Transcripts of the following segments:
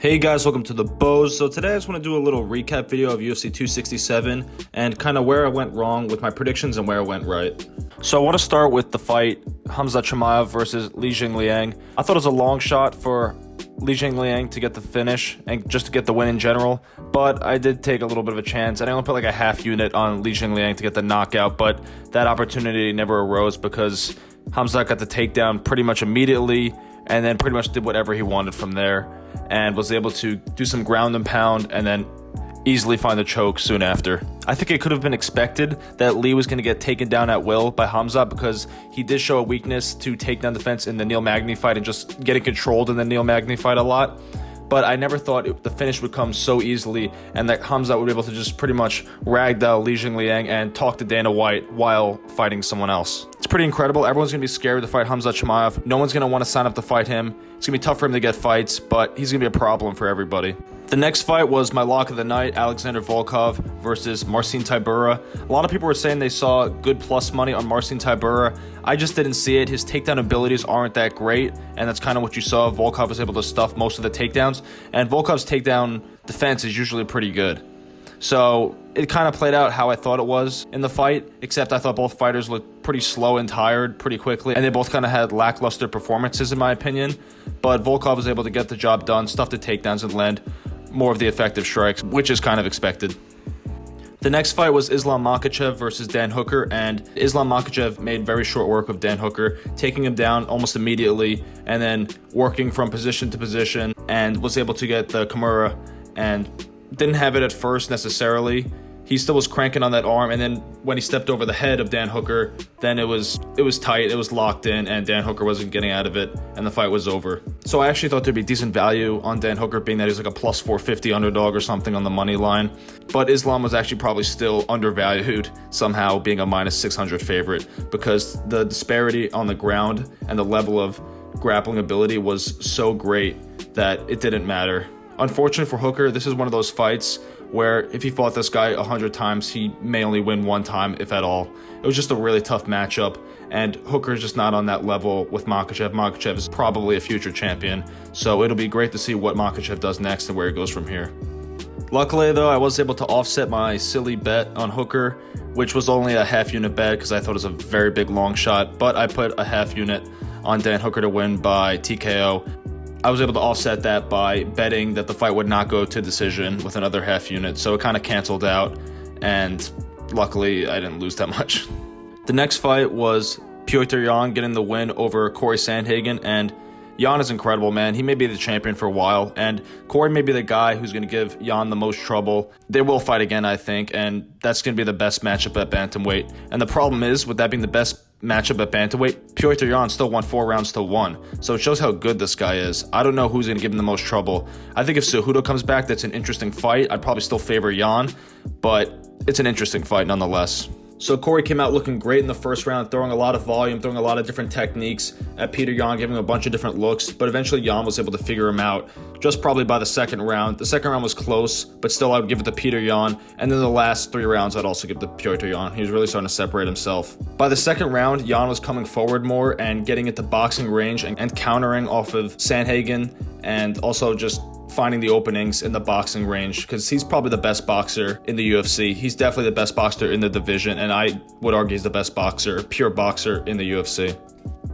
Hey guys, welcome to the Bows. So today I just want to do a little recap video of UFC 267 and kind of where I went wrong with my predictions and where I went right. So I want to start with the fight, Hamza Chamaya versus Li Jin Liang. I thought it was a long shot for Li Jin Liang to get the finish and just to get the win in general, but I did take a little bit of a chance. I only put like a half unit on Li Jin Liang to get the knockout, but that opportunity never arose because Hamza got the takedown pretty much immediately and then pretty much did whatever he wanted from there and was able to do some ground and pound and then easily find the choke soon after. I think it could have been expected that Li was going to get taken down at will by Hamza because he did show a weakness to takedown defense in the Neil Magny fight and just getting controlled in the Neil Magny fight a lot. But I never thought the finish would come so easily and that Hamza would be able to just pretty much ragdoll Li Jin Liang and talk to Dana White while fighting someone else. It's pretty incredible. Everyone's going to be scared to fight Hamza Chamaya. No one's going to want to sign up to fight him. It's going to be tough for him to get fights, but he's going to be a problem for everybody. The next fight was my lock of the night, Alexander Volkov versus Marcin Tybura. A lot of people were saying they saw good plus money on Marcin Tybura. I just didn't see it. His takedown abilities aren't that great, and that's kind of what you saw. Volkov was able to stuff most of the takedowns, and Volkov's takedown defense is usually pretty good. So it kind of played out how I thought it was in the fight, except I thought both fighters looked pretty slow and tired pretty quickly, and they both kind of had lackluster performances in my opinion. But Volkov was able to get the job done, stuff the takedowns and land more of the effective strikes, which is kind of expected. The next fight was Islam Makhachev versus Dan Hooker, and Islam Makhachev made very short work of Dan Hooker, taking him down almost immediately and then working from position to position and was able to get the Kimura and didn't have it at first necessarily. He still was cranking on that arm, and then when he stepped over the head of Dan Hooker, then it was tight, it was locked in, and Dan Hooker wasn't getting out of it, and the fight was over. So I actually thought there'd be decent value on Dan Hooker, being that he's like a plus 450 underdog or something on the money line. But Islam was actually probably still undervalued somehow, being a minus 600 favorite, because the disparity on the ground and the level of grappling ability was so great that it didn't matter. Unfortunate for Hooker, this is one of those fights where if he fought this guy 100 times, he may only win one time, if at all. It was just a really tough matchup, and Hooker's just not on that level with Makachev. Makachev is probably a future champion, so it'll be great to see what Makachev does next and where he goes from here. Luckily, though, I was able to offset my silly bet on Hooker, which was only a half unit bet because I thought it was a very big long shot, but I put a half unit on Dan Hooker to win by TKO. I was able to offset that by betting that the fight would not go to decision with another half unit, so it kind of canceled out, and luckily I didn't lose that much. The next fight was Petr Yan getting the win over Corey Sandhagen, and Yan is incredible, man. He may be the champion for a while, and Corey may be the guy who's going to give Yan the most trouble. They will fight again, I think, and that's going to be the best matchup at bantamweight. And the problem is, with that being the best matchup at bantamweight, Petr Yan still won 4 rounds to 1, so it shows how good this guy is. I don't know who's going to give him the most trouble. I think if Cejudo comes back, that's an interesting fight. I'd probably still favor Yan, but it's an interesting fight nonetheless. So Corey came out looking great in the first round, throwing a lot of volume, throwing a lot of different techniques at Petr Yan, giving him a bunch of different looks, but eventually Yan was able to figure him out just probably by the second round. The second round was close, but still I would give it to Petr Yan, and then the last 3 rounds I'd also give to Petr Yan. He was really starting to separate himself. By the second round, Yan was coming forward more and getting into boxing range and countering off of Sandhagen, and also just finding the openings in the boxing range, because he's probably the best boxer in the UFC. He's definitely the best boxer in the division, and I would argue he's the best boxer, pure boxer in the UFC.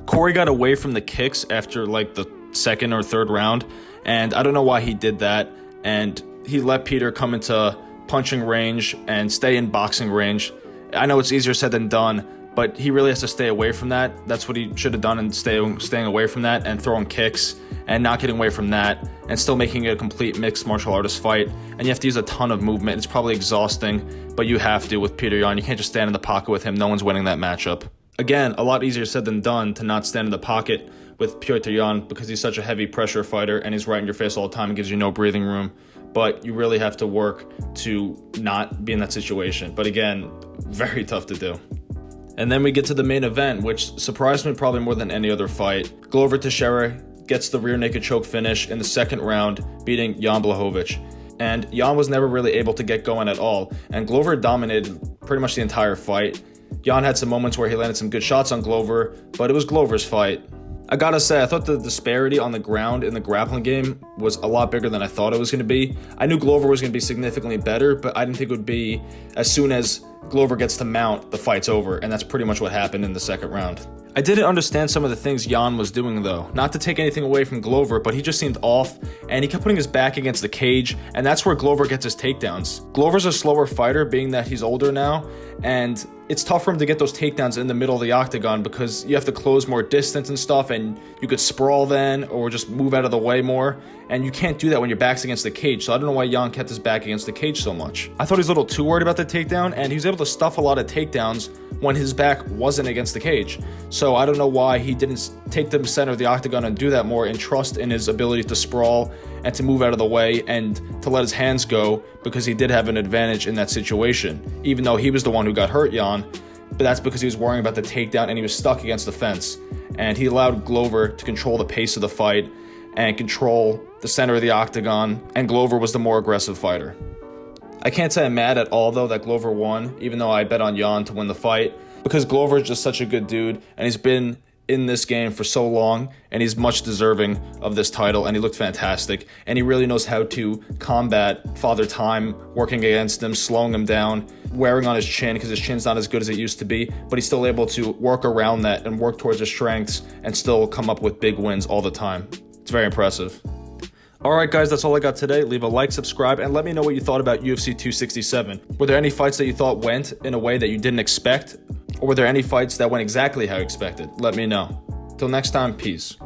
Corey got away from the kicks after like the second or third round, and I don't know why he did that, and he let Peter come into punching range and stay in boxing range. I know it's easier said than done, but he really has to stay away from that. That's what he should have done, and staying away from that and throwing kicks and not getting away from that and still making it a complete mixed martial artist fight. And you have to use a ton of movement. It's probably exhausting, but you have to with Petr Yan. You can't just stand in the pocket with him. No one's winning that matchup. Again, a lot easier said than done to not stand in the pocket with Petr Yan because he's such a heavy pressure fighter and he's right in your face all the time and gives you no breathing room. But you really have to work to not be in that situation. But again, very tough to do. And then we get to the main event, which surprised me probably more than any other fight. Glover Teixeira gets the rear naked choke finish in the second round, beating Jan Blachowicz. And Jan was never really able to get going at all, and Glover dominated pretty much the entire fight. Jan had some moments where he landed some good shots on Glover, but it was Glover's fight. I gotta say, I thought the disparity on the ground in the grappling game was a lot bigger than I thought it was going to be. I knew Glover was going to be significantly better, but I didn't think it would be as soon as Glover gets to mount, the fight's over, and that's pretty much what happened in the second round. I didn't understand some of the things Yan was doing though. Not to take anything away from Glover, but he just seemed off, and he kept putting his back against the cage, and that's where Glover gets his takedowns. Glover's a slower fighter, being that he's older now, and it's tough for him to get those takedowns in the middle of the octagon because you have to close more distance and stuff, and you could sprawl then or just move out of the way more, and you can't do that when your back's against the cage. So I don't know why Yan kept his back against the cage so much. I thought he was a little too worried about the takedown, and he was able to stuff a lot of takedowns when his back wasn't against the cage. So I don't know why he didn't take the center of the octagon and do that more and trust in his ability to sprawl and to move out of the way and to let his hands go, because he did have an advantage in that situation, even though he was the one who got hurt, Yan. But that's because he was worrying about the takedown and he was stuck against the fence. And he allowed Glover to control the pace of the fight and control the center of the octagon, and Glover was the more aggressive fighter. I can't say I'm mad at all though that Glover won, even though I bet on Yan to win the fight, because Glover is just such a good dude, and he's been in this game for so long, and he's much deserving of this title, and he looked fantastic, and he really knows how to combat Father Time working against him, slowing him down, wearing on his chin because his chin's not as good as it used to be, but he's still able to work around that and work towards his strengths and still come up with big wins all the time. It's very impressive. Alright guys, that's all I got today. Leave a like, subscribe, and let me know what you thought about UFC 267. Were there any fights that you thought went in a way that you didn't expect? Or were there any fights that went exactly how you expected? Let me know. Till next time, peace.